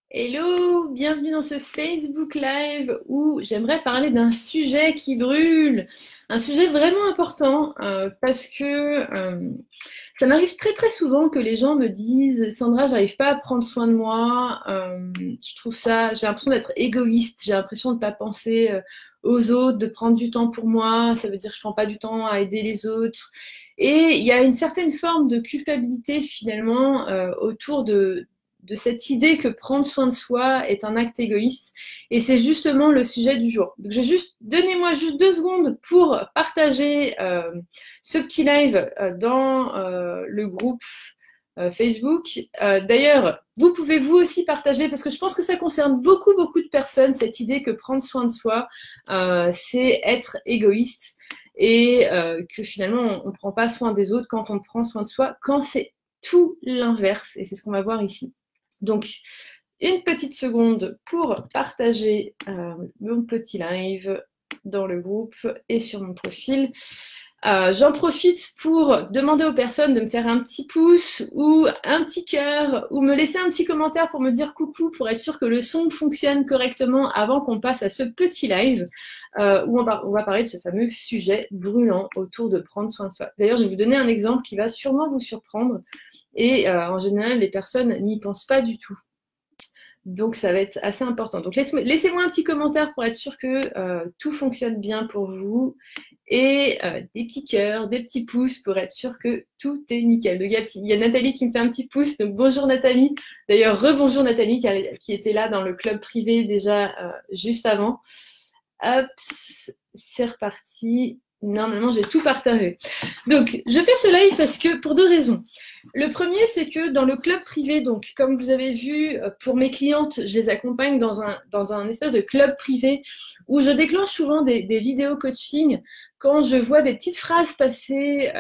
Hello, bienvenue dans ce Facebook Live où j'aimerais parler d'un sujet qui brûle, un sujet vraiment important parce que ça m'arrive très très souvent que les gens me disent Sandra, j'arrive pas à prendre soin de moi, je trouve ça, j'ai l'impression d'être égoïste, j'ai l'impression de ne pas penser aux autres, de prendre du temps pour moi, ça veut dire que je prends pas du temps à aider les autres. Et il y a une certaine forme de culpabilité finalement autour de cette idée que prendre soin de soi est un acte égoïste. Et c'est justement le sujet du jour. Donc, donnez-moi juste 2 secondes pour partager ce petit live dans le groupe Facebook. D'ailleurs, vous pouvez vous aussi partager parce que je pense que ça concerne beaucoup, beaucoup de personnes, cette idée que prendre soin de soi, c'est être égoïste et que finalement, on ne prend pas soin des autres quand on prend soin de soi, quand c'est tout l'inverse. Et c'est ce qu'on va voir ici. Donc, une petite seconde pour partager mon petit live dans le groupe et sur mon profil. J'en profite pour demander aux personnes de me faire un petit pouce ou un petit cœur ou me laisser un petit commentaire pour me dire coucou pour être sûr que le son fonctionne correctement avant qu'on passe à ce petit live où on va parler de ce fameux sujet brûlant autour de prendre soin de soi. D'ailleurs, je vais vous donner un exemple qui va sûrement vous surprendre. Et en général, les personnes n'y pensent pas du tout. Donc, ça va être assez important. Donc, laissez-moi un petit commentaire pour être sûr que tout fonctionne bien pour vous. Et des petits cœurs, des petits pouces pour être sûr que tout est nickel. Donc, il y a Nathalie qui me fait un petit pouce. Donc, bonjour Nathalie. D'ailleurs, rebonjour Nathalie qui était là dans le club privé déjà juste avant. Hop, c'est reparti. Normalement, j'ai tout partagé. Donc, je fais ce live parce que pour 2 raisons. Le premier, c'est que dans le club privé, donc comme vous avez vu, pour mes clientes, je les accompagne dans un espèce de club privé où je déclenche souvent des vidéos coaching quand je vois des petites phrases passer,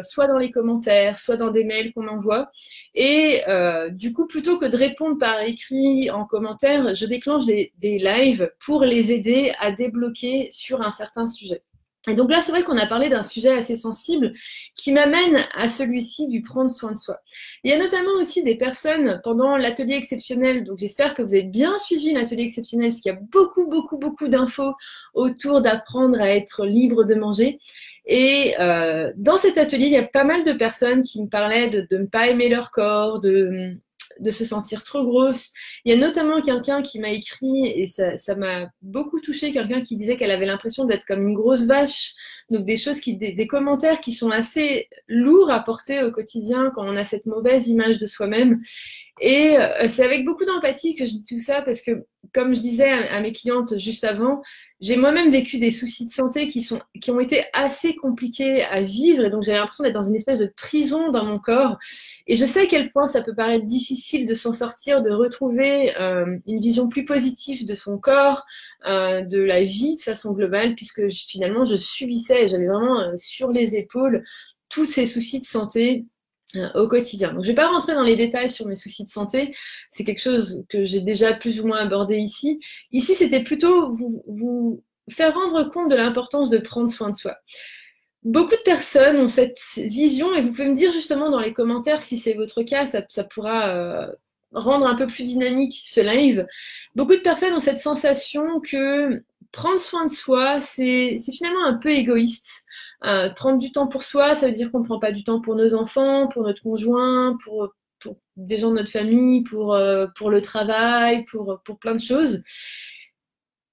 soit dans les commentaires, soit dans des mails qu'on m'envoie. Et du coup, plutôt que de répondre par écrit en commentaire, je déclenche des lives pour les aider à débloquer sur un certain sujet. Et donc là, c'est vrai qu'on a parlé d'un sujet assez sensible qui m'amène à celui-ci du prendre soin de soi. Il y a notamment aussi des personnes pendant l'atelier exceptionnel, donc j'espère que vous avez bien suivi l'atelier exceptionnel parce qu'il y a beaucoup, beaucoup, beaucoup d'infos autour d'apprendre à être libre de manger. Et dans cet atelier, il y a pas mal de personnes qui me parlaient de ne pas aimer leur corps, de se sentir trop grosse. Il y a notamment quelqu'un qui m'a écrit, et ça m'a beaucoup touchée, quelqu'un qui disait qu'elle avait l'impression d'être comme une grosse vache. Donc des commentaires qui sont assez lourds à porter au quotidien quand on a cette mauvaise image de soi-même. Et c'est avec beaucoup d'empathie que je dis tout ça parce que, comme je disais à mes clientes juste avant, j'ai moi-même vécu des soucis de santé qui ont été assez compliqués à vivre et donc j'avais l'impression d'être dans une espèce de prison dans mon corps. Et je sais à quel point ça peut paraître difficile de s'en sortir, de retrouver une vision plus positive de son corps, de la vie de façon globale, puisque finalement je subissais, j'avais vraiment sur les épaules tous ces soucis de santé au quotidien. Donc, je ne vais pas rentrer dans les détails sur mes soucis de santé. C'est quelque chose que j'ai déjà plus ou moins abordé ici. Ici, c'était plutôt vous faire rendre compte de l'importance de prendre soin de soi. Beaucoup de personnes ont cette vision et vous pouvez me dire justement dans les commentaires si c'est votre cas, ça pourra rendre un peu plus dynamique ce live. Beaucoup de personnes ont cette sensation que prendre soin de soi, c'est finalement un peu égoïste. Prendre du temps pour soi, ça veut dire qu'on ne prend pas du temps pour nos enfants, pour notre conjoint, pour des gens de notre famille, pour le travail, pour plein de choses.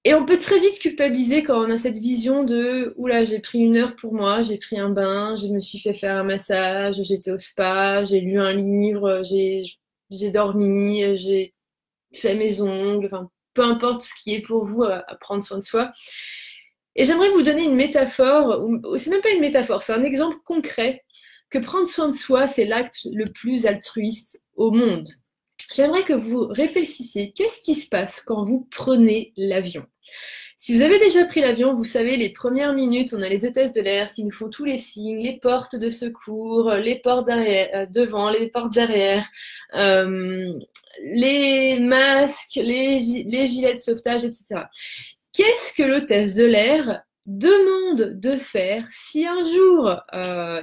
Et on peut très vite culpabiliser quand on a cette vision de oula, j'ai pris 1 heure pour moi, j'ai pris un bain, je me suis fait faire un massage, j'étais au spa, j'ai lu un livre, j'ai dormi, j'ai fait mes ongles, enfin peu importe ce qui est pour vous à prendre soin de soi. Et j'aimerais vous donner une métaphore, ou c'est même pas une métaphore, c'est un exemple concret que prendre soin de soi, c'est l'acte le plus altruiste au monde. J'aimerais que vous réfléchissiez, qu'est-ce qui se passe quand vous prenez l'avion? Si vous avez déjà pris l'avion, vous savez, les premières minutes, on a les hôtesses de l'air qui nous font tous les signes, les portes de secours, les portes derrière, devant, les portes derrière, les masques, les gilets de sauvetage, etc. Qu'est-ce que l'hôtesse de l'air demande de faire si un jour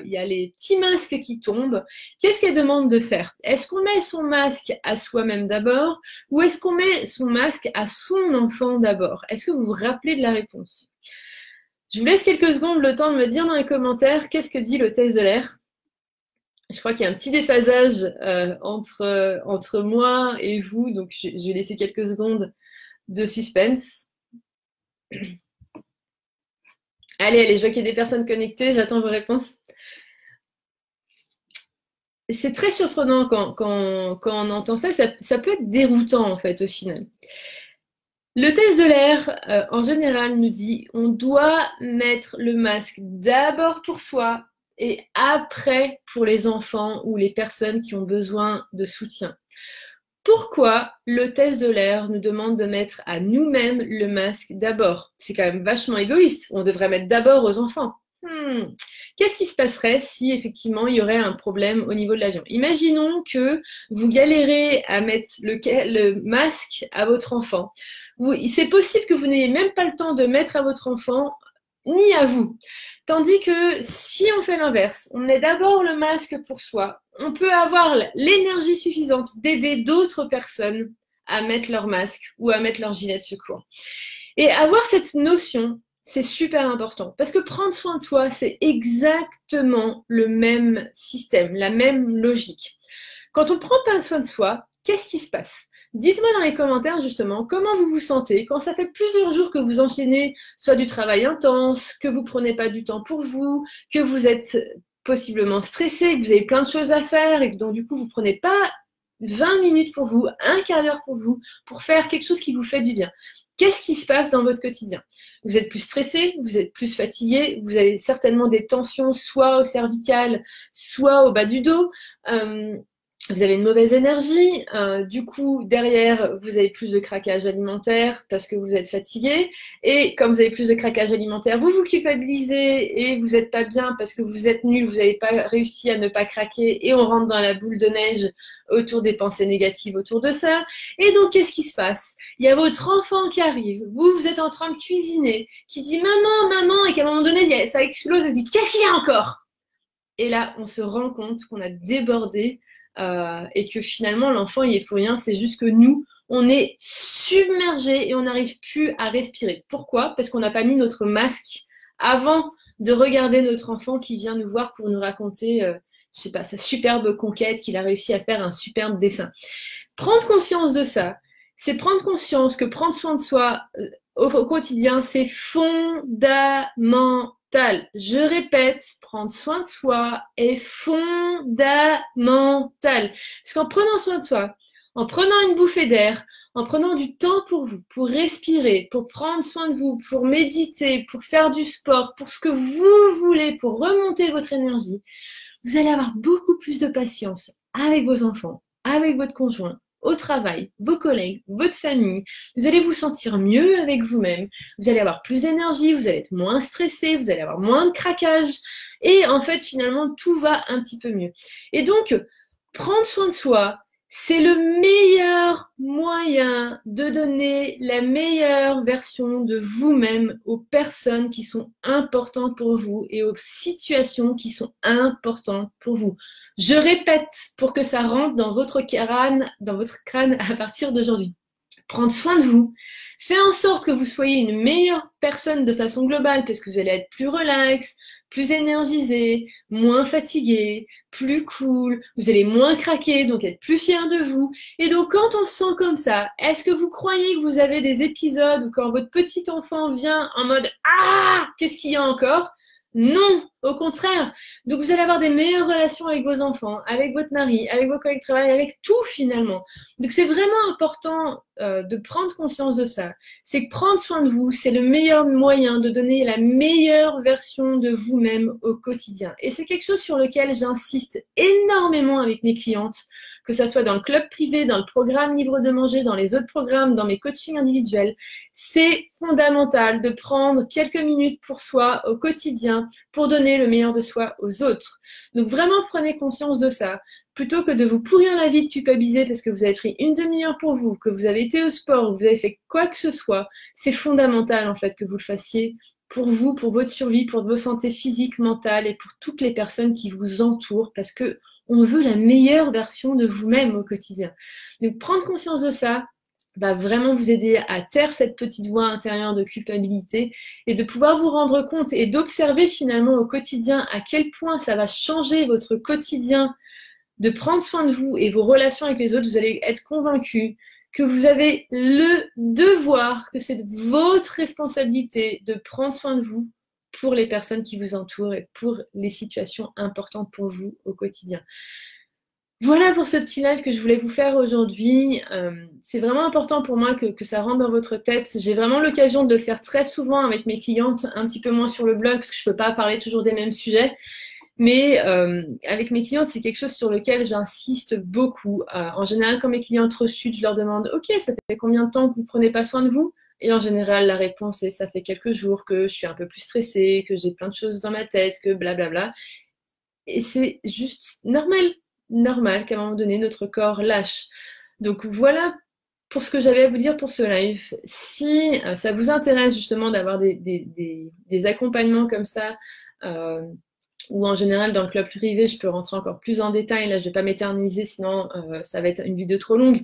il y a les petits masques qui tombent, qu'est-ce qu'elle demande de faire? Est-ce qu'on met son masque à soi-même d'abord ou est-ce qu'on met son masque à son enfant d'abord? Est-ce que vous vous rappelez de la réponse? Je vous laisse quelques secondes le temps de me dire dans les commentaires qu'est-ce que dit l'hôtesse de l'air. Je crois qu'il y a un petit déphasage entre moi et vous, donc je vais laisser quelques secondes de suspense. Allez, je vois qu'il y a des personnes connectées, j'attends vos réponses. C'est très surprenant quand on entend ça, ça peut être déroutant en fait au final. L'hôtesse de l'air, en général, nous dit on doit mettre le masque d'abord pour soi et après pour les enfants ou les personnes qui ont besoin de soutien. Pourquoi l'hôtesse de l'air nous demande de mettre à nous-mêmes le masque d'abord? C'est quand même vachement égoïste. On devrait mettre d'abord aux enfants. Qu'est-ce qui se passerait si effectivement il y aurait un problème au niveau de l'avion? Imaginons que vous galérez à mettre le masque à votre enfant. C'est possible que vous n'ayez même pas le temps de mettre à votre enfant ni à vous. Tandis que si on fait l'inverse, on met d'abord le masque pour soi, on peut avoir l'énergie suffisante d'aider d'autres personnes à mettre leur masque ou à mettre leur gilet de secours. Et avoir cette notion, c'est super important parce que prendre soin de soi, c'est exactement le même système, la même logique. Quand on prend pas soin de soi, qu'est-ce qui se passe? Dites-moi dans les commentaires justement comment vous vous sentez quand ça fait plusieurs jours que vous enchaînez soit du travail intense, que vous prenez pas du temps pour vous, que vous êtes possiblement stressé, que vous avez plein de choses à faire et que donc du coup vous prenez pas 20 minutes pour vous, un quart d'heure pour vous, pour faire quelque chose qui vous fait du bien. Qu'est-ce qui se passe dans votre quotidien? Vous êtes plus stressé, vous êtes plus fatigué, vous avez certainement des tensions soit au cervical, soit au bas du dos. Vous avez une mauvaise énergie, du coup derrière vous avez plus de craquage alimentaire parce que vous êtes fatigué et comme vous avez plus de craquage alimentaire, vous vous culpabilisez et vous n'êtes pas bien parce que vous êtes nul, vous n'avez pas réussi à ne pas craquer et on rentre dans la boule de neige autour des pensées négatives autour de ça. Et donc qu'est-ce qui se passe? Il y a votre enfant qui arrive, vous êtes en train de cuisiner, qui dit maman et qu'à un moment donné ça explose et dit qu'est-ce qu'il y a encore? Et là on se rend compte qu'on a débordé. Et que finalement l'enfant il est pour rien, c'est juste que nous on est submergé et on n'arrive plus à respirer. Pourquoi? Parce qu'on n'a pas mis notre masque avant de regarder notre enfant qui vient nous voir pour nous raconter je sais pas, sa superbe conquête, qu'il a réussi à faire un superbe dessin. Prendre conscience de ça, c'est prendre conscience que prendre soin de soi au quotidien, c'est fondamental. Je répète, prendre soin de soi est fondamental. Parce qu'en prenant soin de soi, en prenant une bouffée d'air, en prenant du temps pour vous, pour respirer, pour prendre soin de vous, pour méditer, pour faire du sport, pour ce que vous voulez, pour remonter votre énergie, vous allez avoir beaucoup plus de patience avec vos enfants, avec votre conjoint, au travail, vos collègues, votre famille. Vous allez vous sentir mieux avec vous-même. Vous allez avoir plus d'énergie, vous allez être moins stressé, vous allez avoir moins de craquage. Et en fait, finalement, tout va un petit peu mieux. Et donc, prendre soin de soi, c'est le meilleur moyen de donner la meilleure version de vous-même aux personnes qui sont importantes pour vous et aux situations qui sont importantes pour vous. Je répète pour que ça rentre dans votre crâne à partir d'aujourd'hui. Prendre soin de vous, faire en sorte que vous soyez une meilleure personne de façon globale parce que vous allez être plus relax, plus énergisé, moins fatigué, plus cool, vous allez moins craquer, donc être plus fier de vous. Et donc quand on se sent comme ça, est-ce que vous croyez que vous avez des épisodes où quand votre petit enfant vient en mode « Ah, qu'est-ce qu'il y a encore ?» Non, au contraire. Donc vous allez avoir des meilleures relations avec vos enfants, avec votre mari, avec vos collègues de travail, avec tout finalement. Donc c'est vraiment important de prendre conscience de ça. C'est que prendre soin de vous, c'est le meilleur moyen de donner la meilleure version de vous-même au quotidien. Et c'est quelque chose sur lequel j'insiste énormément avec mes clientes, que ça soit dans le club privé, dans le programme Libre de Manger, dans les autres programmes, dans mes coachings individuels. C'est fondamental de prendre quelques minutes pour soi au quotidien pour donner le meilleur de soi aux autres. Donc vraiment prenez conscience de ça. Plutôt que de vous pourrir la vie, de culpabiliser parce que vous avez pris une demi-heure pour vous, que vous avez été au sport, ou que vous avez fait quoi que ce soit, c'est fondamental en fait que vous le fassiez pour vous, pour votre survie, pour votre santé physique, mentale et pour toutes les personnes qui vous entourent, parce que on veut la meilleure version de vous-même au quotidien. Donc, prendre conscience de ça va vraiment vous aider à taire cette petite voix intérieure de culpabilité et de pouvoir vous rendre compte et d'observer finalement au quotidien à quel point ça va changer votre quotidien de prendre soin de vous et vos relations avec les autres. Vous allez être convaincu que vous avez le devoir, que c'est votre responsabilité de prendre soin de vous pour les personnes qui vous entourent et pour les situations importantes pour vous au quotidien. Voilà pour ce petit live que je voulais vous faire aujourd'hui. C'est vraiment important pour moi que ça rentre dans votre tête. J'ai vraiment l'occasion de le faire très souvent avec mes clientes, un petit peu moins sur le blog parce que je ne peux pas parler toujours des mêmes sujets. Mais avec mes clientes, c'est quelque chose sur lequel j'insiste beaucoup. En général, quand mes clientes rechutent, je leur demande « Ok, ça fait combien de temps que vous ne prenez pas soin de vous ?» Et en général, la réponse est « Ça fait quelques jours que je suis un peu plus stressée, que j'ai plein de choses dans ma tête, que blablabla. » Et c'est juste normal qu'à un moment donné, notre corps lâche. Donc voilà pour ce que j'avais à vous dire pour ce live. Si ça vous intéresse justement d'avoir des accompagnements comme ça, ou en général dans le club privé, je peux rentrer encore plus en détail. Là, je vais pas m'éterniser, sinon ça va être une vidéo trop longue.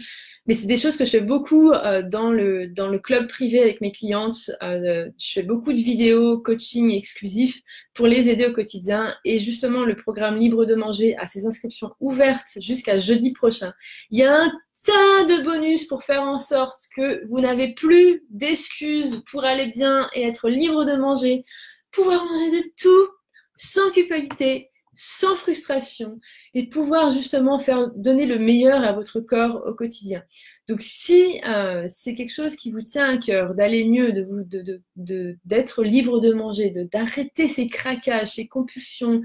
Mais c'est des choses que je fais beaucoup dans le club privé avec mes clientes. Je fais beaucoup de vidéos coaching exclusifs pour les aider au quotidien. Et justement, le programme Libre de manger a ses inscriptions ouvertes jusqu'à jeudi prochain. Il y a un tas de bonus pour faire en sorte que vous n'avez plus d'excuses pour aller bien et être libre de manger, pouvoir manger de tout sans culpabilité, sans frustration et pouvoir justement faire donner le meilleur à votre corps au quotidien. Donc si c'est quelque chose qui vous tient à cœur, d'aller mieux, d'être libre de manger, d'arrêter ces craquages, ces compulsions,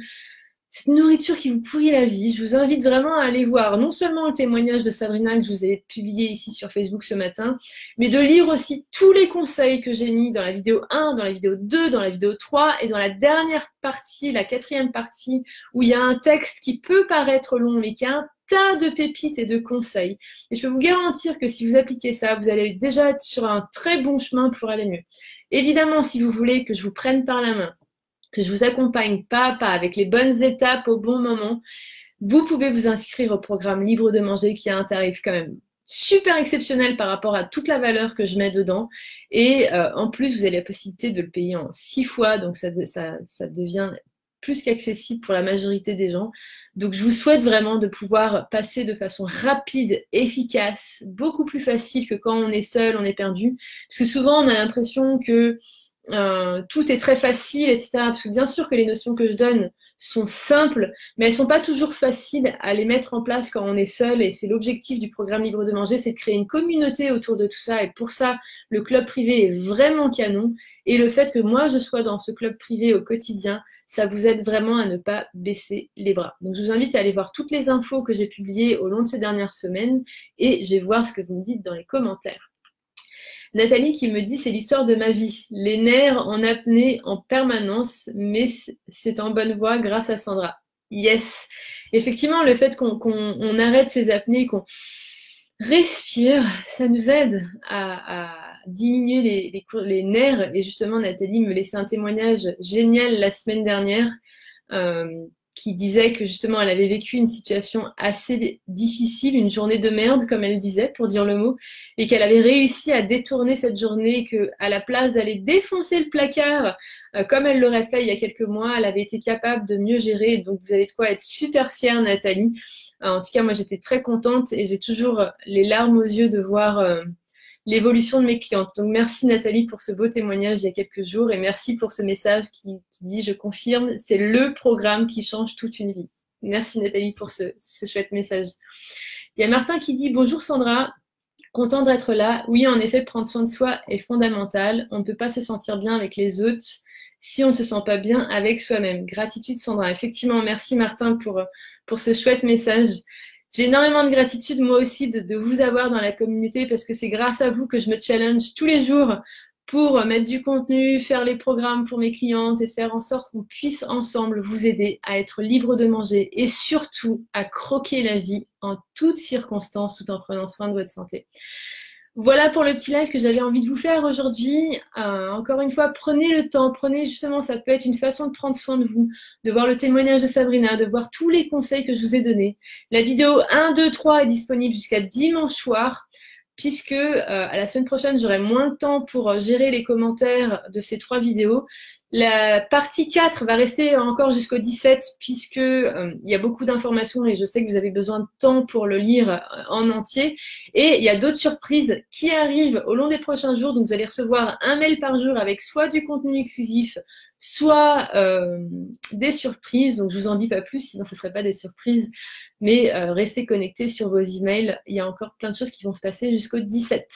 cette nourriture qui vous pourrit la vie, je vous invite vraiment à aller voir non seulement le témoignage de Sabrina que je vous ai publié ici sur Facebook ce matin, mais de lire aussi tous les conseils que j'ai mis dans la vidéo 1, dans la vidéo 2, dans la vidéo 3 et dans la dernière partie, la 4e partie, où il y a un texte qui peut paraître long, mais qui a un tas de pépites et de conseils. Et je peux vous garantir que si vous appliquez ça, vous allez déjà être sur un très bon chemin pour aller mieux. Évidemment, si vous voulez que je vous prenne par la main, que je vous accompagne pas à pas avec les bonnes étapes au bon moment, vous pouvez vous inscrire au programme Libre de manger qui a un tarif quand même super exceptionnel par rapport à toute la valeur que je mets dedans. Et en plus, vous avez la possibilité de le payer en 6 fois, donc ça devient plus qu'accessible pour la majorité des gens. Donc je vous souhaite vraiment de pouvoir passer de façon rapide, efficace, beaucoup plus facile que quand on est seul, on est perdu. Parce que souvent, on a l'impression que tout est très facile, etc. Parce que bien sûr que les notions que je donne sont simples, mais elles sont pas toujours faciles à les mettre en place quand on est seul. Et c'est l'objectif du programme Libre de manger, c'est de créer une communauté autour de tout ça. Et pour ça, le club privé est vraiment canon. Et le fait que moi, je sois dans ce club privé au quotidien, ça vous aide vraiment à ne pas baisser les bras. Donc, je vous invite à aller voir toutes les infos que j'ai publiées au long de ces dernières semaines et je vais voir ce que vous me dites dans les commentaires. Nathalie qui me dit c'est l'histoire de ma vie, les nerfs en apnée en permanence, mais c'est en bonne voie grâce à Sandra. Yes, effectivement le fait qu'on arrête ces apnées, qu'on respire, ça nous aide à diminuer les nerfs. Et justement Nathalie me laissait un témoignage génial la semaine dernière qui disait que justement elle avait vécu une situation assez difficile, une journée de merde comme elle disait pour dire le mot, et qu'elle avait réussi à détourner cette journée, que à la place d'aller défoncer le placard comme elle l'aurait fait il y a quelques mois, elle avait été capable de mieux gérer. Donc vous avez de quoi être super fière Nathalie. En tout cas moi j'étais très contente et j'ai toujours les larmes aux yeux de voir l'évolution de mes clientes. Donc merci Nathalie pour ce beau témoignage il y a quelques jours et merci pour ce message qui dit je confirme, c'est le programme qui change toute une vie. Merci Nathalie pour ce chouette message. Il y a Martin qui dit bonjour Sandra, content d'être là. Oui en effet prendre soin de soi est fondamental. On ne peut pas se sentir bien avec les autres si on ne se sent pas bien avec soi-même. Gratitude Sandra. Effectivement merci Martin pour ce chouette message. J'ai énormément de gratitude, moi aussi, de vous avoir dans la communauté parce que c'est grâce à vous que je me challenge tous les jours pour mettre du contenu, faire les programmes pour mes clientes et de faire en sorte qu'on puisse ensemble vous aider à être libre de manger et surtout à croquer la vie en toutes circonstances tout en prenant soin de votre santé. Voilà pour le petit live que j'avais envie de vous faire aujourd'hui. Encore une fois, prenez le temps, prenez justement, ça peut être une façon de prendre soin de vous, de voir le témoignage de Sabrina, de voir tous les conseils que je vous ai donnés. La vidéo 1, 2, 3 est disponible jusqu'à dimanche soir, puisque à la semaine prochaine, j'aurai moins de temps pour gérer les commentaires de ces 3 vidéos. La partie 4 va rester encore jusqu'au 17 puisque il y a beaucoup d'informations et je sais que vous avez besoin de temps pour le lire en entier. Et il y a d'autres surprises qui arrivent au long des prochains jours. Donc vous allez recevoir un mail par jour avec soit du contenu exclusif, soit des surprises. Donc je vous en dis pas plus, sinon ce ne serait pas des surprises. Mais restez connectés sur vos emails. Il y a encore plein de choses qui vont se passer jusqu'au 17.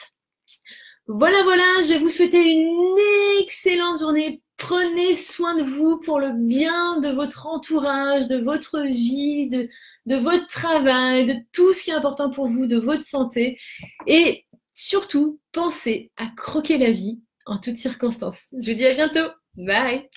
Voilà, voilà, je vais vous souhaiter une excellente journée. Prenez soin de vous pour le bien de votre entourage, de votre vie, de votre travail, de tout ce qui est important pour vous, de votre santé. Et surtout, pensez à croquer la vie en toutes circonstances. Je vous dis à bientôt. Bye!